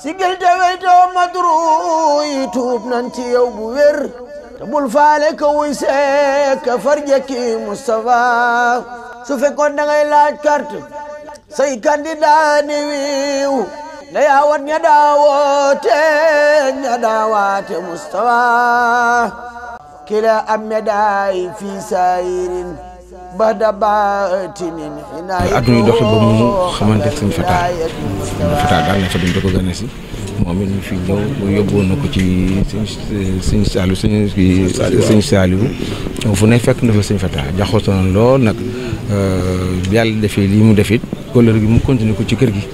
sigil te weytoo madru yi tuub nan ci yow bu wér te bul faale ka wuy seek ka farjekki Moustapha su fekkoon da ngay laaj carte say candidat ni wiiw na yaawat ña daawoote ña daawaate Moustapha kila am médaille fii saayirin ba da baatinin adduna doxi ba mu xamante Sëñ Fata daal na fa dem da ko gane si moom it ñu fi ñëw mu yóbbuwoon na ko ci sëñ Saliou fu ne fekk na fa Sëñ Fata jaxasoo na lool nag yàlla defee lii mu defit kóllëre gi mu continuer ko ci kër gi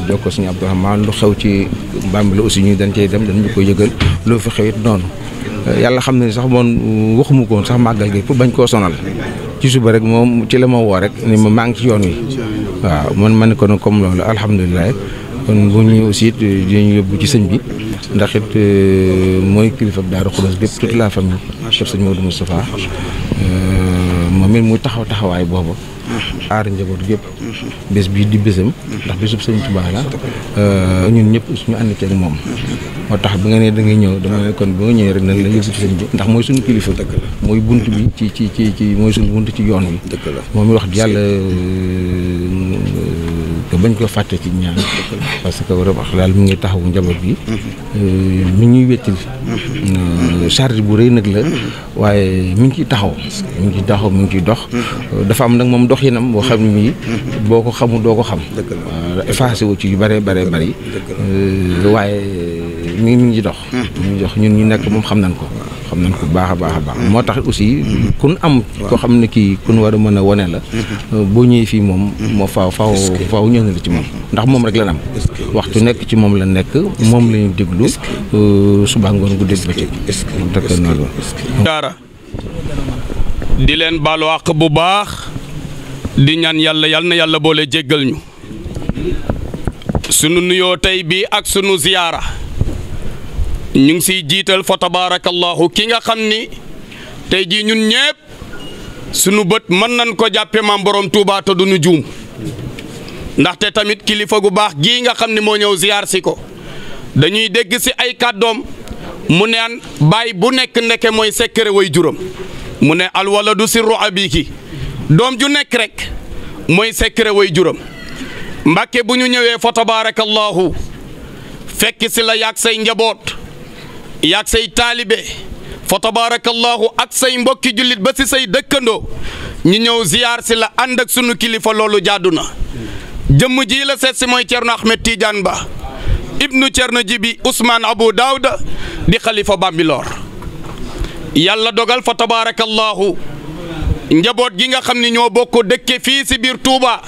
jox ko Sëñ Abdourahmane lu xew ci Bambilor aussi ñu dañ cey dem dañ ñu koy yëgal loo fi xewit noonu yàlla xam ne sax moom waxuma ko woon sax màggal gi pour bañ koo sonal ci suba rek moom ci la ma woo rek ni ma maa ngi ci yoon wi waaw man ne ko nag comme loolu alhamdulilah kon bu ñu aussi dinañu yóbbu ci sëñ bi ndax it mooy kilifa Daaru Xudoos gépp toute la famille chef sëñ Modou Moustapha moom it muy taxawaay boobu aar njaboot gépp bés bii di bésam ndax bésub sëñ Tuubaa la ñun ñëpp suñu ànd ci ak moom moo tax bi nga ne da ngay ñëw dama ne kon bu nga ñëwee rek nag la yóbbu ci sëñ bi ndax mooy suñu kilifa mooy bunt bi ci mooy suñu bunt ci yoon wi moom mi wax yàlla que bañ ko fàtte ci ñaan parce que wax daal mi ngi taxawu njaboot bi mi ñuy wettil charge bu rëy nag la waaye mi ngi ciy taxaw mi ngi ciy dox dafa am nag moom dox yinam boo xam ne boo ko xamul doo ko xam effacé wu ci yu bëree bëri waaye mi ngi dox ñun ñu nekk moom xam nañ ko bu baax a baax moo tax aussi kun am koo xam ne kii kun war a mën a wane la boo ñëwee fii moom moo faaw ñëw na la ci moom ndax moom rek la am waxtu nekk ci moom la nekk moom la ñu déglu suba ngoon guddeeg bëccëg dëkk noonu daara di leen baalu àq bu baax di ñaan yàlla yal na yàlla boole jéggal ñu sunu nuyoo tey bii ak sunu ziyaara ñu ngi siy jiital fa tabaarakallahu ki nga xam ni tey jii ñun ñépp sunu bët mën nañ ko jàppe maam borom Touba te duñu juum ndaxte tamit kilifa gu baax gii nga xam ni moo ñëw ziyaar si ko dañuy dégg si ay kàddoom mu neen baay bu nekk ndeke mooy sekkere way juram mu ne alwaladu sirru abiki doom ju nekk rek mooy sekkere way juram mbàkke bu ñu ñëwee fa tabaarakallahu fekk si la yàgg say njaboot yàgg say taalibe fa tabaarakallahu ak say mbokki jullit ba si say dëkkandoo ñu ñëw ziyaar si la ànd ak sunu kilifa loolu jaadu na jëmm ji la seet si mooy Cerno Ahmed Tidiane Ba ibnu Cerno Jibi Ousmane Abou Daouda di xalifa Bambilor yàlla dogal fa tabaarakallahu njaboot gi nga xam ni ñoo bokk dëkke fii si biir Touba